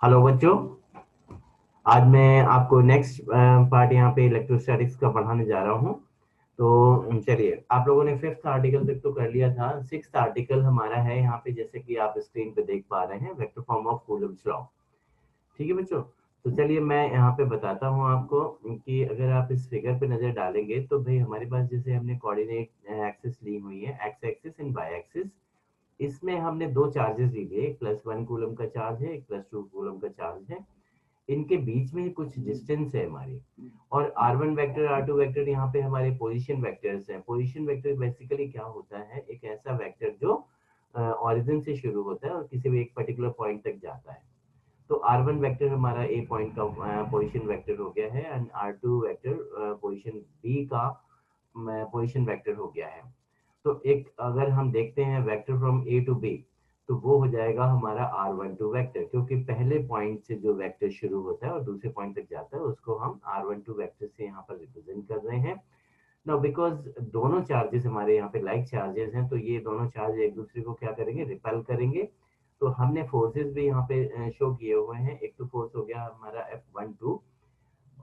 Hello बच्चों। आज मैं आपको नेक्स्ट पार्ट यहाँ पे इलेक्ट्रोस्टैटिक्स का पढ़ाने जा रहा हूँ। तो चलिए, आप लोगों ने फिफ्थ आर्टिकल तक तो कर लिया था। सिक्स्थ आर्टिकल हमारा है यहाँ पे, जैसे कि आप स्क्रीन पे देख पा रहे हैं, vector form of Coulomb's law. ठीक है बच्चों। तो चलिए मैं यहाँ पे बताता हूँ आपको कि अगर आप इस फिगर पे नजर डालेंगे तो भाई हमारे पास जैसे हमने कोऑर्डिनेट एक्सिस ली हुई है, x axis and y axis. इसमें हमने दो चार्जेस लिए, एक +1 कूलम का चार्ज है, एक +2 कूलम का चार्ज है। इनके बीच में कुछ डिस्टेंस है हमारी। और r1 वेक्टर r2 वेक्टर यहाँ पे हमारे पोजीशन वेक्टर्स हैं। पोजीशन वेक्टर बेसिकली क्या होता है, एक ऐसा वेक्टर जो ओरिजिन से शुरू होता है और किसी भी एक पर्टिकुलर पॉइंट तक जाता है। तो r1 वेक्टर हमारा ए पॉइंट का पोजीशन वेक्टर हो गया है, and r2 vector position B का पोजीशन वेक्टर हो गया है। तो एक अगर हम देखते हैं vector from A to B, तो वो हो जाएगा हमारा r12 वेक्टर, क्योंकि पहले पॉइंट से जो वेक्टर शुरू होता है और दूसरे पॉइंट तक जाता है उसको हम r12 वेक्टर से यहाँ पर रिप्रेजेंट कर रहे हैं। नाउ बिकॉज दोनों चार्जेस हमारे यहाँ पे लाइक चार्जेस हैं, तो ये दोनों चार्ज एक दूसरे को क्या करेंगे, रिपेल करेंगे। तो हमने फोर्सेस भी यहाँ पे शो किए हुए हैं। एक तो फोर्स हो गया हमारा F12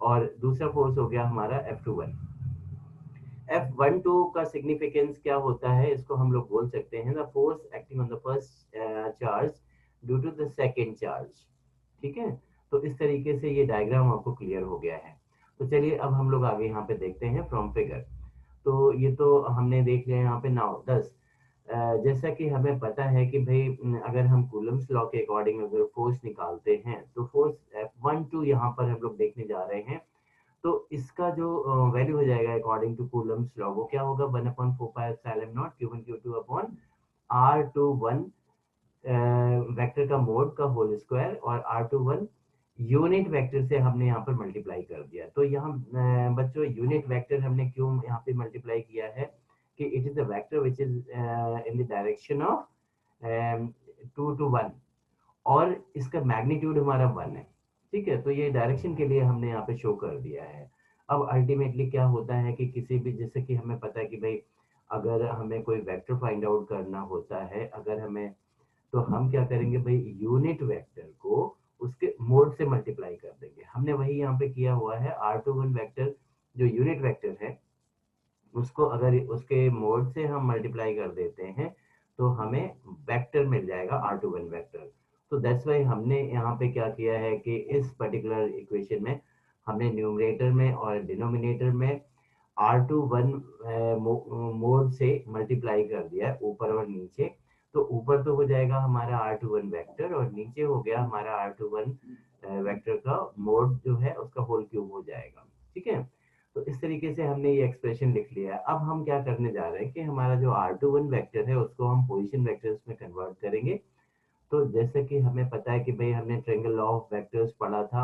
और दूसरा फोर्स हो गया हमारा F21। F12 का सिग्निफिकेंस क्या होता है, इसको हम लोग बोल सकते हैं the force acting on the first charge due to the second charge. ठीक है। तो इस तरीके से ये डायग्राम आपको क्लियर हो गया है। तो चलिए अब हम लोग आगे यहाँ पे देखते हैं फ्रॉम फिगर। तो ये तो हमने देख लिया यहाँ पे। नाउ 10, जैसा कि हमें पता है कि भाई अगर हम कूलम्स लॉ के अकॉर्डिंग अगर फोर्स निकालते हैं तो फोर्स F12 यहाँ पर हम लोग देखने जा रहे हैं। तो इसका जो वैल्यू हो जाएगा अकॉर्डिंग टू कूलम्स लॉ, वो क्या होगा, 1/4πε0 Q1 Q2 upon R21 vector का मोड का होल स्क्वायर, और R21 यूनिट वेक्टर से हमने यहाँ पर मल्टीप्लाई कर दिया। तो यहाँ बच्चों यूनिट वेक्टर हमने क्यों यहाँ पे मल्टीप्लाई किया है कि it is a vector which is in the direction of 2 to 1, और इसका मैग्नीट्यूड हमारा 1 है। ठीक है। तो ये डायरेक्शन के लिए हमने यहाँ पे शो कर दिया है। अब अल्टीमेटली क्या होता है कि किसी भी, जैसे कि हमें पता है कि भाई अगर हमें कोई वेक्टर फाइंड आउट करना होता है, अगर हमें, तो हम क्या करेंगे भाई, यूनिट वेक्टर को उसके मोड से मल्टीप्लाई कर देंगे। हमने वही यहाँ पे किया हुआ है। R21 वेक्टर जो यूनिट वेक्टर है उसको अगर उसके मोड से हम मल्टीप्लाई कर देते हैं तो हमें वेक्टर मिल जाएगा R21 वेक्टर। तो दैट्स वाई हमने यहाँ पे क्या किया है कि इस पर्टिकुलर इक्वेशन में हमने न्यूमरेटर में और डिनोमिनेटर में R21 मोड से मल्टीप्लाई कर दिया है, ऊपर और नीचे। तो ऊपर तो हो जाएगा हमारा R21 वेक्टर, और नीचे हो गया हमारा R21 वेक्टर का मोड जो है उसका होल क्यूब हो जाएगा। ठीक है। तो इस तरीके से हमने ये एक्सप्रेशन लिख लिया है। अब हम क्या करने जा रहे हैं कि हमारा जो R21 वेक्टर है उसको हम पोजीशन वेक्टर्स में कन्वर्ट करेंगे। तो जैसे कि हमें पता है कि भाई हमने ट्रायंगल लॉ ऑफ वेक्टर्स पढ़ा था।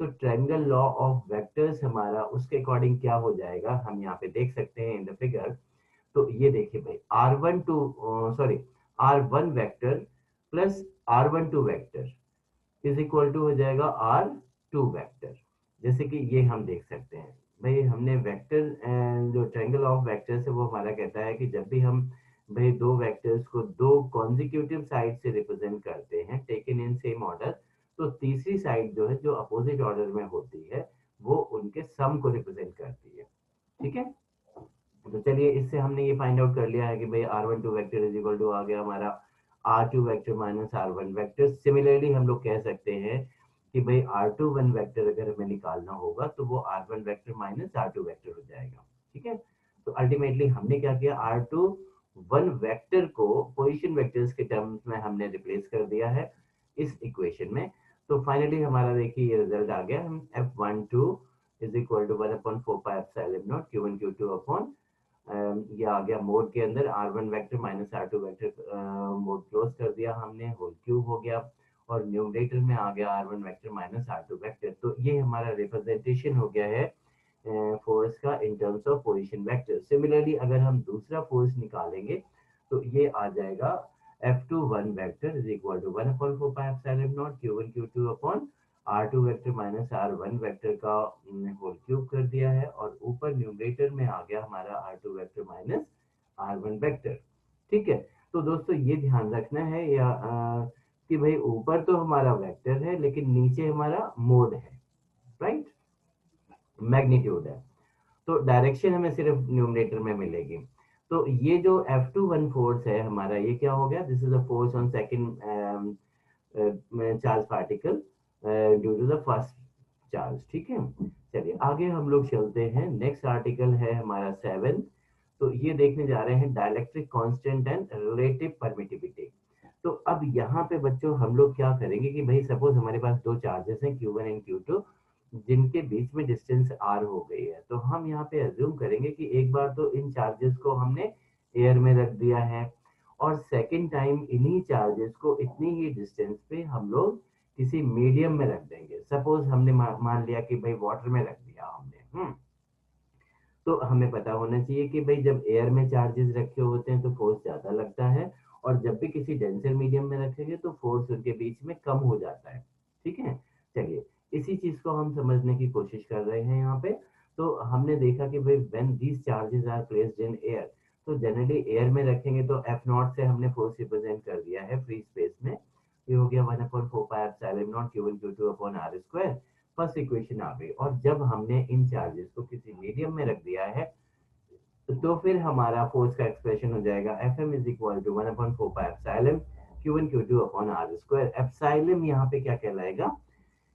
तो ट्रायंगल लॉ ऑफ वेक्टर्स हमारा उसके अकॉर्डिंग क्या हो जाएगा, हम यहाँ पे देख सकते हैं इन द फिगर। तो ये देखिए भाई, R1 vector plus R12 vector is equal to हो जाएगा R2 वेक्टर। जैसे कि ये हम देख सकते हैं भाई, हमने वेक्टर जो ट्रायंगल ऑफ वेक्टर्स है वो हमारा कहता है कि जब भी हम भाई दो वेक्टर्स को दो कॉन्जिक्यूटिव साइड से रिप्रेजेंट करते हैं टेकन इन सेम ऑर्डर, तो तीसरी साइड जो है जो अपोजिट ऑर्डर में होती है वो उनके सम को रिप्रेजेंट करती है। ठीक है। तो चलिए इससे हमने ये फाइंड आउट कर लिया है कि भाई R12 vector is equal to आ गया हमारा R2 vector minus R1 vector. Similarly हम लोग कह सकते हैं कि भाई R21 वेक्टर अगर हमें निकालना होगा तो वो R1 vector minus R2 vector हो जाएगा। ठीक है। तो अल्टीमेटली हमने क्या किया, R21 वेक्टर को पोजीशन वेक्टर्स के टर्म्स में हमने रिप्लेस कर दिया है इस इक्वेशन में। तो फाइनली हमारा देखिए ये रिजल्ट आ गया, हम F12 is equal to 1/4πε0 Q1 Q2 upon ये आ गया मोड के अंदर R1 vector minus R2 vector, mode close कर दिया हमने, होल क्यूब हो गया। और न्यूमरेटर में आ गया R1 vector minus R2 vector. तो ये हमारा रिप्रेजेंटेशन हो गया है फोर्स का in terms of position vector. Similarly अगर हम दूसरा फोर्स निकालेंगे तो ये आ जाएगा F21 vector is equal to 1/4πε0 Q1 Q2 upon R2 vector minus R1 vector का होल क्यूब कर दिया है, और ऊपर न्यूमरेटर में आ गया हमारा R2 vector minus R1 vector. ठीक है। तो दोस्तों ये ध्यान रखना है या कि भाई ऊपर तो हमारा वेक्टर है लेकिन नीचे हमारा मोड है, राइट, मैग्नीट्यूड है। तो डायरेक्शन हमें सिर्फ न्यूमरेटर में मिलेगी। तो ये जो F21 फोर्स है हमारा, ये क्या हो गया, this is a force on second charge particle due to the first charge, ठीक है। चलिए आगे हम लोग चलते हैं, नेक्स्ट आर्टिकल है हमारा 7। तो ये देखने जा रहे हैं dielectric constant and relative permittivity. तो अब यहाँ पे बच्चों हम लोग क्या करेंगे कि भाई सपोज हमारे पास दो चार्जेस हैं Q1 एंड Q2, जिनके बीच में डिस्टेंस r हो गई है। तो हम यहाँ पे अज्यूम करेंगे कि एक बार तो इन चार्जेस को हमने एयर में रख दिया है, और सेकेंड टाइम इन्हीं चार्जेस को इतनी ही डिस्टेंस पे हम लोग किसी मीडियम में रख देंगे। सपोज हमने मान लिया कि भाई वाटर में रख दिया हमने। तो हमें पता होना चाहिए कि भाई जब एयर में चार्जेस रखे होते हैं तो फोर्स ज्यादा लगता है, और जब भी किसी डेंसर मीडियम में रखेंगे तो फोर्स उनके बीच में कम हो जाता है, ठीक है। चलिए इसी चीज को हम समझने की कोशिश कर रहे हैं यहाँ पे। तो हमने देखा कि भाई when these charges are placed in air, तो जनरली एयर में रखेंगे तो एफ नॉट से हमने फोर्स रिप्रेजेंट कर दिया है फ्री स्पेस में। ये हो गया 1/4πε0 Q1 Q2 upon R square. First equation आ गई। और जब हमने इन चार्जेस को किसी मीडियम में रख दिया है तो फिर हमारा फोर्स का एक्सप्रेशन हो जाएगा Fm is equal to 1/4πε Q1 Q2 upon R square. Epsilon यहाँ पे क्या कहलाएगा,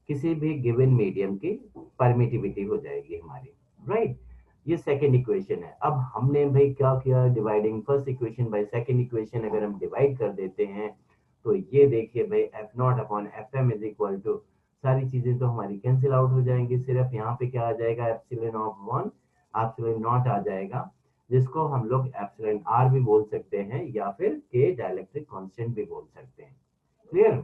किसी भी गिवन मीडियम की परमिटिविटी हो जाएगी हमारी, राइट। ये सेकेंड इक्वेशन है। अब हमने भाई क्या किया, dividing first equation by second equation अगर हम डिवाइड कर देते हैं तो ये देखिए भाई F naught upon F M is equal to, सारी चीजें तो हमारी कैंसिल आउट हो जाएंगी, सिर्फ यहाँ पे क्या आ जाएगा, epsilon of one epsilon naught आ जाएगा, जिसको हम लोग एप्सिलॉन आर भी बोल सकते हैं या फिर के डाइलेक्ट्रिक कांस्टेंट भी बोल सकते हैं। क्लियर।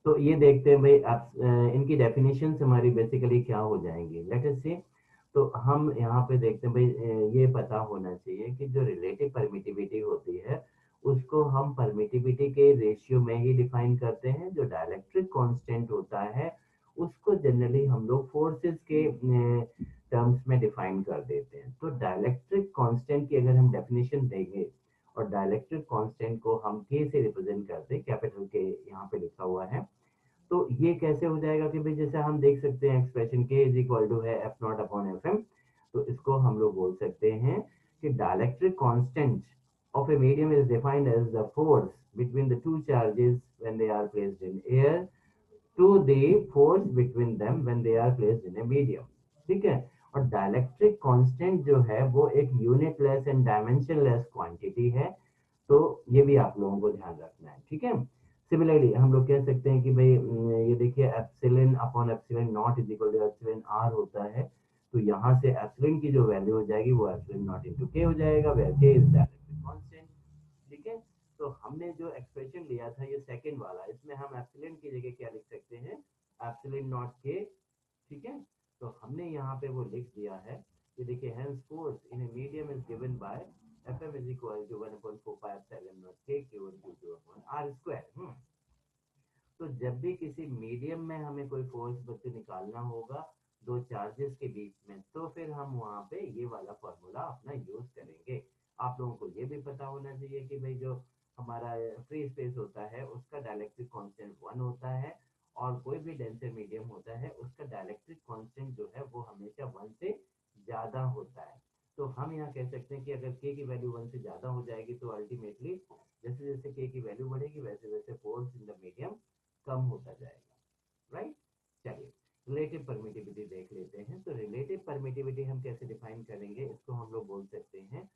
तो ये देखते हैं भाई आप इनकी डेफिनेशन हमारी बेसिकली क्या हो जाएंगी, लेट अस सी। तो हम यहाँ पे देखते हैं भाई ये पता होना चाहिए कि जो रिलेटिव परमिटिविटी होती है उसको हम परमिटिविटी के रेशियो में ही डिफाइन करते हैं। जो डाइलेक्ट्रिक कांस्टेंट होता है उसको जनरली हम लोग फोर्सेस के टर्म्स में डिफाइन कर देते हैं। तो डाइलेक्ट्रिक कांस्टेंट की अगर हम डेफिनेशन देंगे, और डाइलेक्ट्रिक कांस्टेंट को हम के से रिप्रेजेंट करते हैं, कैपिटल के यहाँ पे लिखा हुआ है। तो ये कैसे हो जाएगा कि भाई जैसे हम देख सकते हैं एक्सप्रेशन के इज इक्वल टू है F naught upon F M. तो इसको हम लोग बोल सकते हैं कि dielectric constant of a medium is defined as the force between the two charges when they are placed in air to the force between them when they are placed in a medium, ठीक है। और dielectric constant जो है वो एक unitless and dimensionless quantity है। तो ये भी आप लोगों को ध्यान रखना है, ठीक है। सिमिलरली हम लोग कह सकते हैं कि भाई ये देखिए epsilon upon epsilon naught is equal to epsilon R होता है। तो यहाँ से एप्सिलॉन की जो वैल्यू हो जाएगी वो एप्सिलॉन नॉट इंटू के हो जाएगा, वेयर के इज डाइलेक्ट्रिक कांस्टेंट, ठीक है। तो हमने जो एक्सप्रेशन लिया था ये सेकंड वाला, इसमें हम एप्सिलॉन की जगह क्या लिख सकते हैं, एप्सिलॉन नॉट के, ठीक है। तो हमने यहाँ पे वो लिख दिया है कि देखिए hence force in a medium is given by Fm is equal to 1/4 epsilon naught k Q1 Q2 upon R square। तो जब भी किसी मीडियम में हमें कोई फोर्स बच्चे निकालना होगा दो चार्जेस के बीच में, तो फिर हम वहां पे ये वाला फॉर्मूला अपना यूज करेंगे। आप लोगों को ये भी पता होना चाहिए कि भाई जो हमारा फ्री स्पेस होता है उसका डाइलेक्ट्रिक कांस्टेंट 1 होता है, और कोई भी डेंसर मीडियम होता है उसका डाइलेक्ट्रिक कांस्टेंट जो है वो हमेशा 1 से ज्यादा होता है। तो हम यहाँ कह सकते हैं कि अगर k की वैल्यू 1 से ज्यादा हो जाएगी तो अल्टीमेटली जैसे जैसे k की वैल्यू बढ़ेगी वैसे वैसे फोर्स इन द मीडियम कम होता जाएगा, राइट। चलिए रिलेटिव परमिटिविटी देख लेते हैं। तो रिलेटिव परमिटिविटी हम कैसे डिफाइन करेंगे, इसको हम लोग बोल सकते हैं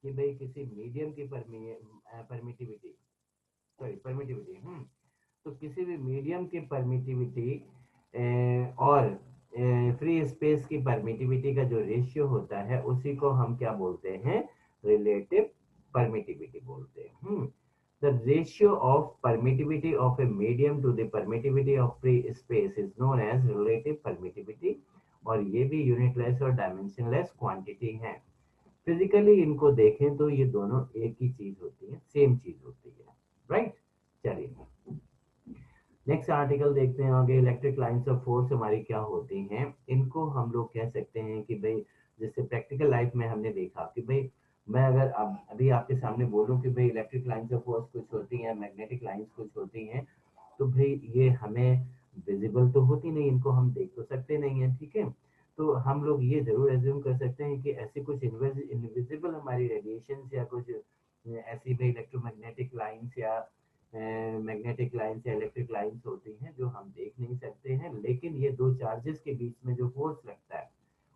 कि भाई किसी मीडियम की परमिटिविटी, सॉरी परमिटिविटी, तो किसी भी मीडियम की परमिटिविटी और फ्री स्पेस की परमिटिविटी का जो रेशियो होता है उसी को हम क्या बोलते हैं, रिलेटिव परमिटिविटी बोलते हैं। The ratio of permittivity of a medium to the permittivity of free space is known as relative permittivity, और ये भी यूनिटलेस और डायमेंशनलेस क्वांटिटी है। फिजिकली इनको देखें तो ये दोनों एक ही चीज होती है, सेम चीज होती है, राइट। चलिए नेक्स्ट आर्टिकल देखते हैं आगे। इलेक्ट्रिक लाइंस ऑफ फोर्स हमारी क्या होती हैं, इनको हम लोग कह सकते हैं कि भाई जैसे प्रैक्टिकल लाइफ में हमने देखा कि भाई मैं अगर अब अभी आपके सामने बोलूं कि भाई इलेक्ट्रिक लाइंस ऑफ फोर्स कुछ होती हैं, मैग्नेटिक लाइंस कुछ होती हैं, तो भाई ये हमें विजिबल तो होती नहीं, इनको हम देख तो सकते नहीं है, ठीक है। तो हम लोग ये जरूर एज्यूम कर सकते हैं कि ऐसी कुछ इनविजिबल हमारी रेडिएशन या कुछ ऐसी भी इलेक्ट्रोमैग्नेटिक लाइंस या मैग्नेटिक लाइंस या इलेक्ट्रिक लाइंस होती हैं जो हम देख नहीं सकते हैं, लेकिन ये दो चार्जेस के बीच में जो फोर्स लगता है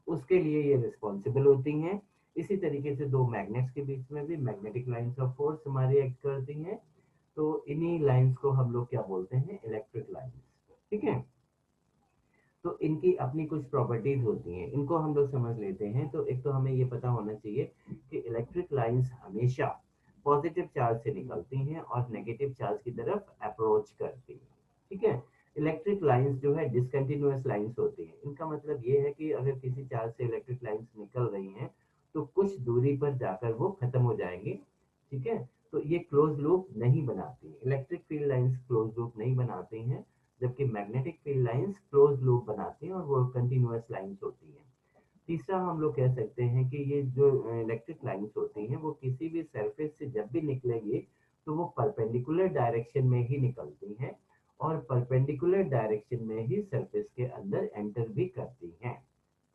उसके लिए ये रिस्पॉन्सिबल होती हैं। इसी तरीके से दो मैग्नेट्स के बीच में भी मैग्नेटिक लाइंस ऑफ फोर्स हमारी एक्ट करती हैं। तो इन्हीं लाइंस को हम लोग क्या बोलते हैं, इलेक्ट्रिक लाइंस, ठीक है। तो इनकी अपनी कुछ प्रॉपर्टीज होती हैं, इनको हम लोग समझ लेते हैं। तो एक तो हमें ये पता होना चाहिए कि इलेक्ट्रिक लाइंस हमेशा पॉजिटिव चार्ज से निकलती हैं और नेगेटिव चार्ज की तरफ अप्रोच करती हैं, ठीक है। इलेक्ट्रिक लाइंस जो है डिसकंटिन्यूअस लाइंस होती हैं। इनका मतलब ये है कि अगर किसी चार्ज से इलेक्ट्रिक लाइंस निकल रही हैं तो कुछ दूरी पर जाकर वो खत्म हो जाएंगे, ठीक है। तो ये क्लोज लूप नहीं बनाती, electric field lines close loop नहीं बनाती हैं, जबकि magnetic field lines close loop बनाती हैं और वो कंटिन्यूअस लाइंस होती हैं। तीसरा हम लोग कह सकते हैं कि ये जो इलेक्ट्रिक लाइंस होती हैं वो किसी भी सरफेस से जब भी निकलेगी तो वो परपेंडिकुलर डायरेक्शन में ही निकलती हैं और परपेंडिकुलर डायरेक्शन में ही सरफेस के अंदर एंटर भी करती हैं,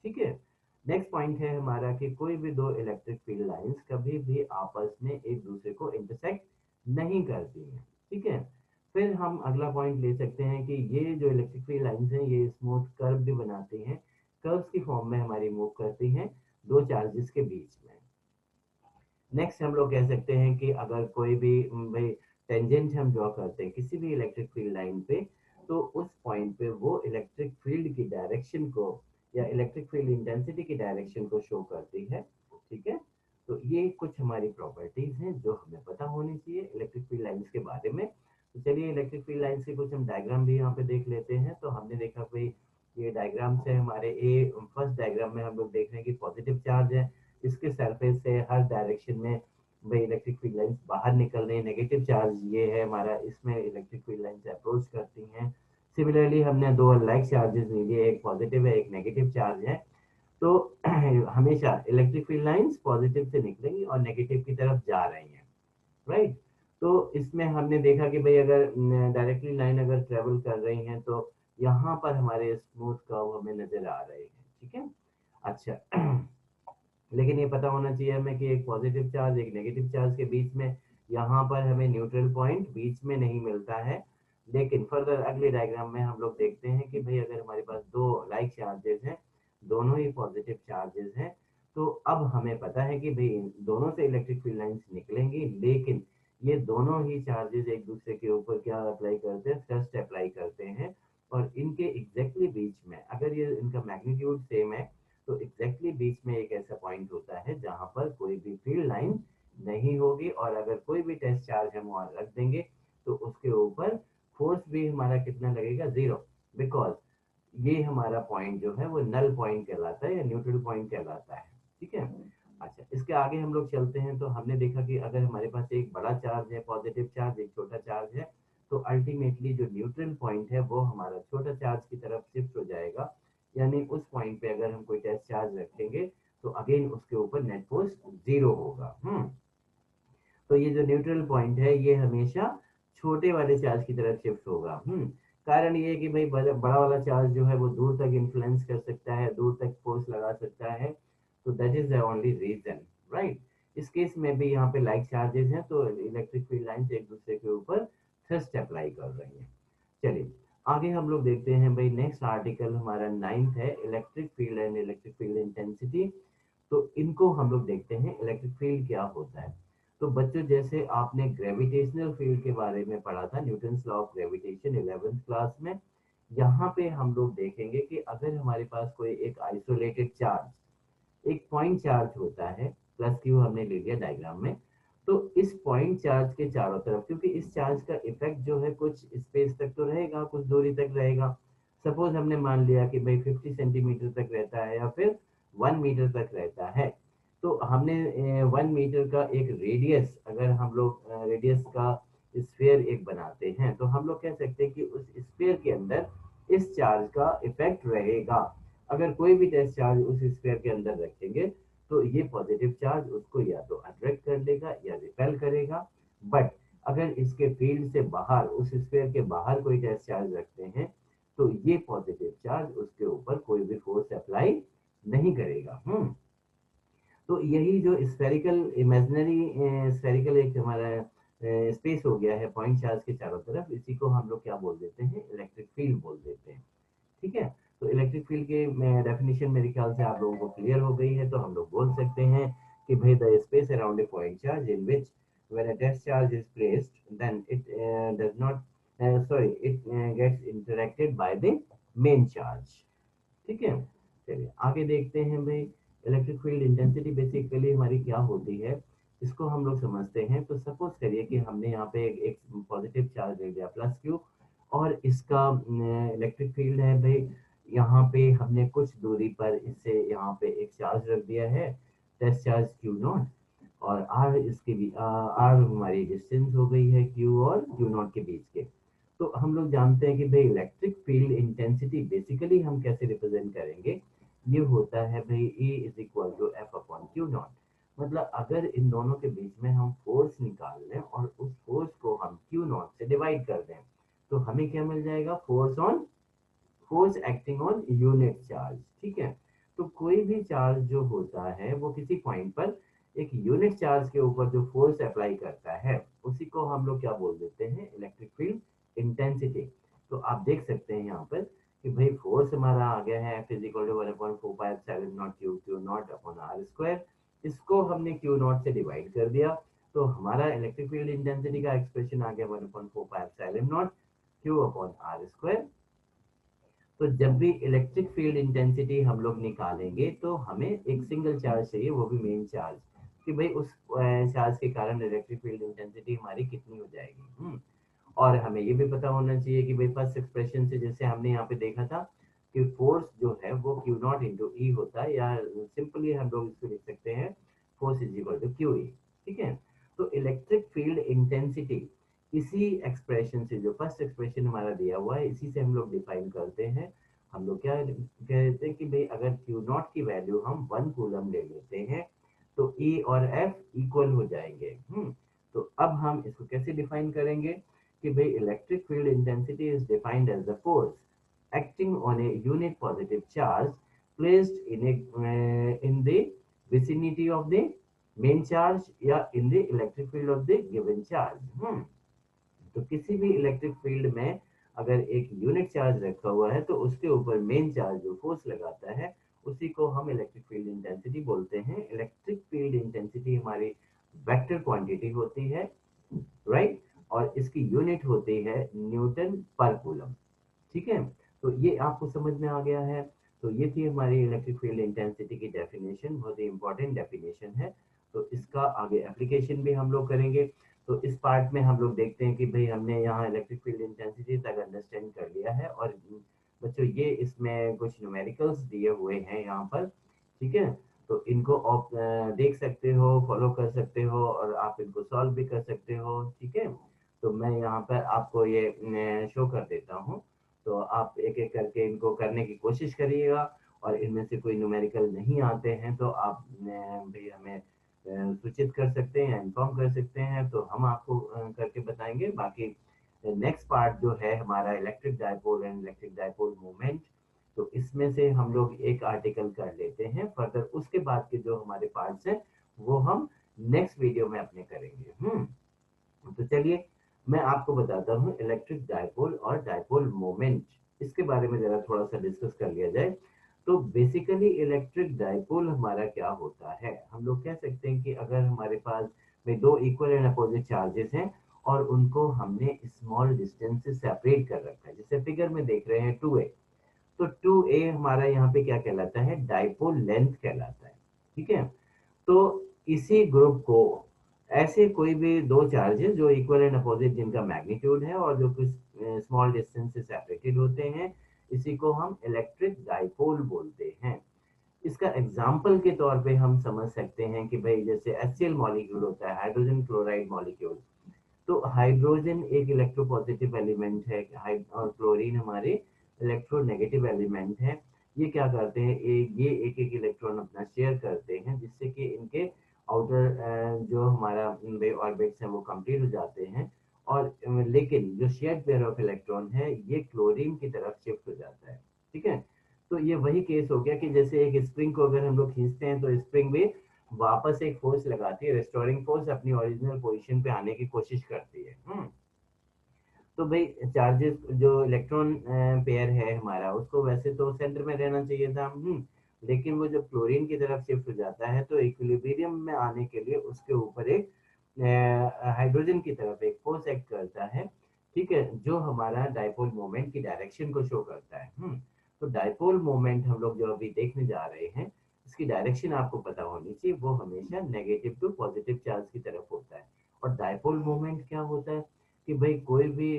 ठीक है। नेक्स्ट पॉइंट है हमारा कि कोई भी दो इलेक्ट्रिक फील्ड लाइंस कभी भी आपस में एक दूसरे को इंटरसेक्ट नहीं करती हैं, ठीक है। फिर हम अगला पॉइंट ले सकते हैं कि ये जो इलेक्ट्रिक फील्ड लाइंस हैं ये स्मूथ कर्व भी बनाती हैं, कर्व्स की फॉर्म में हमारी मूव करती हैं दो चार्जेस के बीच में। नेक्स्ट हम लोग कह सकते हैं कि अगर कोई भी भाई टेंजेंट हम ड्रॉ करते हैं किसी भी इलेक्ट्रिक फील्ड लाइन पे, तो उस पॉइंट पे वो इलेक्ट्रिक फील्ड की डायरेक्शन को या इलेक्ट्रिक फील्ड इंटेंसिटी की डायरेक्शन को शो करती है, ठीक है। तो ये कुछ हमारी प्रॉपर्टीज हैं जो हमें पता होनी चाहिए इलेक्ट्रिक फील्ड लाइंस के बारे में। तो चलिए इलेक्ट्रिक फील्ड लाइंस के कुछ हम डायग्राम भी यहाँ पे देख लेते हैं। तो हमने देखा भाई ये डायग्राम से हमारे ए फर्स्ट डायग्राम में हम लोग देख रहे हैं कि पॉजिटिव चार्ज है, इसके सरफेस से हर डायरेक्शन में भाई इलेक्ट्रिक फील्ड लाइंस बाहर निकल रही है। नेगेटिव चार्ज ये है हमारा, इसमें इलेक्ट्रिक फील्ड लाइंस अप्रोच करती हैं। सिमिलरली हमने दो लाइक चार्जेस ले लिए, एक पॉजिटिव है एक नेगेटिव चार्ज है। तो हमेशा इलेक्ट्रिक फील्ड लाइंस पॉजिटिव से निकलेंगी और नेगेटिव की तरफ जा रही हैं, राइट। तो इसमें हमने देखा कि भाई अगर डायरेक्टली लाइन अगर ट्रेवल कर रही हैं तो यहाँ पर हमारे स्मूथ कर्व हमें नजर आ रहे हैं, ठीक है। अच्छा लेकिन ये पता होना चाहिए हमें कि एक पॉजिटिव चार्ज एक नेगेटिव चार्ज के बीच में यहाँ पर हमें न्यूट्रल पॉइंट बीच में नहीं मिलता है। लेकिन फर्दर अगले डायग्राम में हम लोग देखते हैं कि भाई अगर हमारे पास दो लाइक चार्जेस हैं, दोनों ही पॉजिटिव चार्जेस हैं, तो अब हमें पता है कि भाई दोनों से इलेक्ट्रिक फील्ड लाइंस निकलेंगी, लेकिन ये दोनों ही चार्जेस एक दूसरे के ऊपर क्या अप्लाई करते हैं, थ्रस्ट अप्लाई करते हैं। और इनके एग्जैक्टली बीच में अगर ये इनका मैग्नीट्यूड सेम है तो एग्जैक्टली बीच में एक ऐसा पॉइंट होता है जहां पर कोई भी फील्ड लाइन नहीं होगी, और अगर कोई भी टेस्ट चार्ज हम वहां रख देंगे तो उसके ऊपर फोर्स भी हमारा कितना लगेगा, जीरो, बिकॉज ये हमारा पॉइंट जो है वो नल पॉइंट कहलाता है या न्यूट्रल पॉइंट कहलाता है, ठीक है। अच्छा इसके आगे हम लोग चलते हैं। तो हमने देखा कि अगर हमारे पास एक बड़ा चार्ज है पॉजिटिव चार्ज, एक छोटा चार्ज है, तो अल्टीमेटली जो न्यूट्रल पॉइंट है वो हमारा छोटा चार्ज की तरफ शिफ्ट हो जाएगा। यानी उस पॉइंट पे अगर हम कोई टेस्ट चार्ज रखेंगे तो अगेन उसके ऊपर नेट फोर्स जीरो होगा। तो ये जो न्यूट्रल पॉइंट है ये हमेशा छोटे वाले चार्ज की तरफ शिफ्ट होगा। कारण ये है कि भाई बड़ा वाला चार्ज जो है वो दूर तक इन्फ्लुएंस कर सकता है, दूर तक फोर्स लगा सकता है। तो that is the only reason, right. इस केस में भी यहाँ पे लाइक चार्जेस हैं तो इलेक्ट्रिक फील्ड लाइंस एक दूसरे के ऊपर थ्रस्ट अप्लाई कर रही हैं। चलिए आगे हम लोग देखते हैं भाई नेक्स्ट आर्टिकल हमारा 9th है, electric field and electric field intensity. तो इनको हम लोग देखते हैं इलेक्ट्रिक फील्ड क्या होता है। तो बच्चों जैसे आपने ग्रेविटेशनल फील्ड के बारे में पढ़ा था, Newton's law of gravitation 11th class में, यहाँ पे हम लोग देखेंगे कि अगर हमारे पास कोई एक आइसोलेटेड चार्ज एक पॉइंट चार्ज होता है, प्लस क्यू हमने ले लिया डायग्राम में, तो इस पॉइंट चार्ज के चारों तरफ, क्योंकि इस चार्ज का इफेक्ट जो है कुछ स्पेस तक तो रहेगा, कुछ दूरी तक रहेगा। सपोज हमने मान लिया कि भाई 50 सेंटीमीटर तक रहता है या फिर 1 मीटर तक रहता है। तो हमने 1 मीटर का एक रेडियस, अगर हम लोग रेडियस का स्फीयर एक बनाते हैं तो हम लोग कह सकते हैं कि उस स्फीयर के अंदर इस चार्ज का इफेक्ट रहेगा। अगर कोई भी टेस्ट चार्ज उस स्फीयर के अंदर रखेंगे तो ये पॉजिटिव चार्ज उसको या तो अट्रैक्ट कर लेगा या रिपेल करेगा। बट अगर इसके फील्ड से बाहर, उस स्फीयर के बाहर कोई टेस्ट चार्ज रखते हैं, तो ये पॉजिटिव चार्ज उसके ऊपर कोई भी फोर्स अप्लाई नहीं करेगा। तो यही जो स्फेरिकल इमेजिनरी स्फेरिकल एक हमारा स्पेस हो गया है पॉइंट चार्ज के चारों तरफ, इसी को हम लोग क्या बोल देते हैं, इलेक्ट्रिक फील्ड बोल देते हैं। ठीक है, तो इलेक्ट्रिक फील्ड के डेफिनेशन मेरे ख्याल से आप लोगों को क्लियर हो गई है। तो हम लोग बोल सकते हैं कि भाई the space around a point charge in which when a test charge is placed then it does not it gets interacted by the main charge. ठीक है, चलिए आगे देखते हैं भाई। इलेक्ट्रिक फील्ड इंटेंसिटी बेसिकली हमारी क्या होती है, इसको हम लोग समझते हैं। तो सपोज करिए कि हमने यहाँ पे एक पॉजिटिव चार्ज ले लिया प्लस क्यू, और इसका इलेक्ट्रिक फील्ड है भाई, यहाँ पे हमने कुछ दूरी पर इससे यहाँ पे एक चार्ज रख दिया है, टेस्ट चार्ज क्यू नॉट, और आर इसके भी आर हमारी डिस्टेंस हो गई है क्यू और क्यू नॉट के बीच के। तो हम लोग जानते हैं कि भाई इलेक्ट्रिक फील्ड इंटेंसिटी बेसिकली हम कैसे रिप्रेजेंट करेंगे, ये होता है भाई E is equal to F upon Q naught. मतलब अगर इन दोनों के बीच में हम फोर्स निकाल लें और उस फोर्स को हम क्यू नॉट से डिवाइड कर दें, तो हमें क्या मिल जाएगा, force acting on unit charge. ठीक है, तो कोई भी चार्ज जो होता है वो किसी पॉइंट पर एक यूनिट चार्ज के ऊपर जो फोर्स अप्लाई करता है, उसी को हम लोग क्या बोल देते हैं, इलेक्ट्रिक फील्ड इंटेंसिटी। तो आप देख सकते हैं यहाँ पर कि भाई फोर्स हमारा आ गया है F is equal to 1/4 epsilon naught Q naught upon R square. इसको हमने क्यू नॉट से डिवाइड कर दिया, तो हमारा इलेक्ट्रिक फील्ड इंटेंसिटी का एक्सप्रेशन आ गया 1/4 epsilon naught Q upon R square. तो जब भी इलेक्ट्रिक फील्ड इंटेंसिटी हम लोग निकालेंगे तो हमें एक सिंगल चार्ज चाहिए, वो भी मेन चार्ज, कि भाई उस चार्ज के कारण इलेक्ट्रिक फील्ड इंटेंसिटी हमारी कितनी हो जाएगी। और हमें ये भी पता होना चाहिए कि भाई फर्स्ट एक्सप्रेशन से जैसे हमने यहाँ पे देखा था कि फोर्स जो है वो क्यू नॉट इंटू ई होता है, या सिंपली हम लोग इसको लिख सकते हैं force is equal to Q E. ठीक है, तो इलेक्ट्रिक फील्ड इंटेंसिटी इसी एक्सप्रेशन से, जो फर्स्ट एक्सप्रेशन हमारा दिया हुआ है, इसी से हम लोग डिफाइन करते हैं। हम लोग क्या कहते हैं कि भाई अगर क्यू नॉट की वैल्यू हम 1 कूलम ले लेते हैं तो ई और एफ इक्वल हो जाएंगे। तो अब हम इसको कैसे डिफाइन करेंगे कि भाई electric field intensity is defined as the force acting on a unit positive charge placed in the vicinity of the main charge या in the electric field of the given charge। तो किसी भी electric field में अगर एक unit charge रखा हुआ है तो उसके ऊपर मेन चार्ज जो फोर्स लगाता है उसी को हम इलेक्ट्रिक फील्ड इंटेंसिटी बोलते हैं। इलेक्ट्रिक फील्ड इंटेंसिटी हमारी वेक्टर क्वांटिटी होती है, राइट, और इसकी यूनिट होती है न्यूटन पर कूलम। ठीक है, तो ये आपको समझ में आ गया है। तो ये थी हमारी इलेक्ट्रिक फील्ड इंटेंसिटी की डेफिनेशन, बहुत ही इंपॉर्टेंट डेफिनेशन है। तो इसका आगे एप्लीकेशन भी हम लोग करेंगे। तो इस पार्ट में हम लोग देखते हैं कि भाई हमने यहाँ इलेक्ट्रिक फील्ड इंटेंसिटी तक अंडरस्टैंड कर लिया है, और बच्चों ये इसमें कुछ न्यूमेरिकल्स दिए हुए हैं यहाँ पर। ठीक है, तो इनको आप देख सकते हो, फॉलो कर सकते हो, और आप इनको सॉल्व भी कर सकते हो। ठीक है, तो मैं यहाँ पर आपको ये शो कर देता हूँ, तो आप एक एक करके इनको करने की कोशिश करिएगा। और इनमें से कोई न्यूमेरिकल नहीं आते हैं तो आप भी हमें सूचित कर सकते हैं, इन्फॉर्म कर सकते हैं, तो हम आपको करके बताएंगे। बाकी नेक्स्ट पार्ट जो है हमारा electric dipole and electric dipole moment, तो इसमें से हम लोग एक आर्टिकल कर लेते हैं फर्दर। उसके बाद के जो हमारे पार्ट्स हैं वो हम नेक्स्ट वीडियो में अपने करेंगे। तो चलिए मैं आपको बताता हूँ इलेक्ट्रिक डायपोल और डायपोल मोमेंट, इसके बारे में जरा थोड़ा सा डिस्कस कर लिया जाए। तो बेसिकली इलेक्ट्रिक डायपोल हमारा क्या होता है, हम लोग कह सकते हैं कि अगर हमारे पास में दो इक्वल एंड अपोजिट चार्जेस हैं और उनको हमने स्मॉल डिस्टेंस से सेपरेट कर रखा है, जैसे फिगर में देख रहे हैं 2a, तो 2a हमारा यहाँ पे क्या कहलाता है, डायपोल लेंथ कहलाता है। ठीक है, तो इसी ग्रुप को ऐसे कोई भी दो चार्जेस जो इक्वल एंड अपोजिट जिनका मैग्नीट्यूड है और जो कुछ स्मॉल डिस्टेंस से सेपरेटेड होते हैं, इसी को हम इलेक्ट्रिक डायपोल बोलते हैं। इसका एग्जाम्पल के तौर पे हम समझ सकते हैं कि भाई जैसे HCl मॉलिक्यूल होता है, हाइड्रोजन क्लोराइड मॉलिक्यूल, तो हाइड्रोजन एक इलेक्ट्रोपॉजिटिव एलिमेंट है और क्लोरीन हमारे इलेक्ट्रोनेगेटिव एलिमेंट है। ये क्या करते हैं, ये एक एक इलेक्ट्रॉन अपना शेयर करते हैं, जिससे कि इनके आउटर जो हमारा ऑर्बिट्स हैं वो कंप्लीट हो जाते हैं। और लेकिन जो शेयर्ड पेयर ऑफ इलेक्ट्रॉन है ये क्लोरीन की तरफ शिफ्ट हो जाता है। ठीक है, तो ये वही केस हो गया कि जैसे एक स्प्रिंग को अगर हम लोग खींचते हैं तो स्प्रिंग भी वापस एक फोर्स लगाती है, रेस्टोरिंग फोर्स, अपनी ओरिजिनल पोजीशन पे आने की कोशिश करती है। तो भाई चार्जेस जो इलेक्ट्रॉन पेयर है हमारा, उसको वैसे तो सेंटर में रहना चाहिए था। लेकिन वो जब क्लोरीन की तरफ शिफ्ट हो जाता है तो इक्विलिब्रियम में आने के लिए उसके ऊपर एक हाइड्रोजन की तरफ एक फोर्स एक्ट करता है। ठीक है, जो हमारा डाइपोल मोमेंट की डायरेक्शन को शो करता है। तो डाइपोल मोमेंट हम लोग जो अभी देखने जा रहे हैं, इसकी डायरेक्शन आपको पता होनी चाहिए, वो हमेशा नेगेटिव टू पॉजिटिव चार्ज की तरफ होता है। और डाइपोल मोमेंट क्या होता है कि भाई कोई भी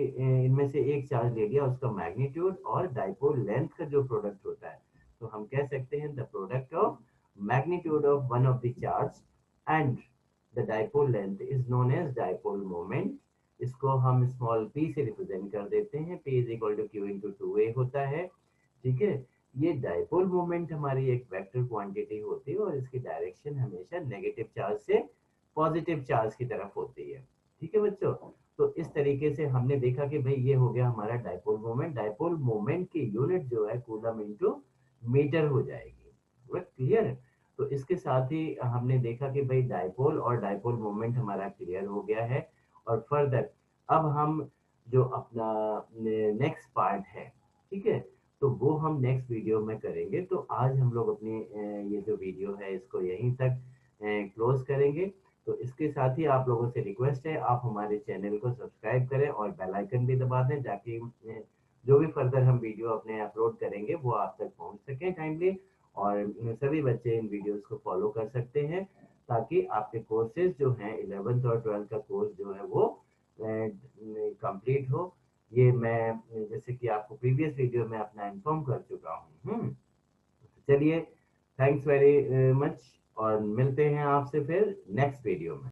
इनमें से एक चार्ज ले लिया, उसका मैग्नीट्यूड और डाइपोल लेंथ का जो प्रोडक्ट होता है, तो हम कह सकते हैं the product of magnitude of one of the charge and the dipole length is known as dipole moment. इसको हम स्मॉल p से रिप्रेजेंट कर देते हैं, p is equal to q into 2a होता है। ठीक है, ये डाइपोल मोमेंट हमारी एक वेक्टर क्वांटिटी होती है और इसकी डायरेक्शन हमेशा नेगेटिव चार्ज से पॉजिटिव चार्ज की तरफ होती है। ठीक है बच्चों, तो इस तरीके से हमने देखा कि भाई ये हो गया हमारा डाइपोल मोमेंट। डाइपोल मोमेंट की यूनिट जो है कूलम इनटू मीटर हो जाएगी। क्लियर है? तो इसके साथ ही हमने देखा कि भाई डाइपोल और डाइपोल मोमेंट हमारा क्लियर हो गया है। और फर्दर अब हम जो अपना नेक्स्ट पार्ट है, ठीक है, तो वो हम नेक्स्ट वीडियो में करेंगे। तो आज हम लोग अपनी ये जो वीडियो है इसको यहीं तक क्लोज करेंगे। तो इसके साथ ही आप लोगों से रिक्वेस्ट है, आप हमारे चैनल को सब्सक्राइब करें और बेल आइकन भी दबा दें, ताकि जो भी फर्दर हम वीडियो अपने अपलोड करेंगे वो आप तक पहुंच सके टाइमली। और सभी बच्चे इन वीडियोस को फॉलो कर सकते हैं, ताकि आपके कोर्सेज जो हैं 11th और 12th का कोर्स जो है वो कंप्लीट हो। ये मैं जैसे कि आपको प्रीवियस वीडियो में अपना इन्फॉर्म कर चुका हूँ। चलिए, थैंक्स वेरी मच, और मिलते हैं आपसे फिर नेक्स्ट वीडियो में।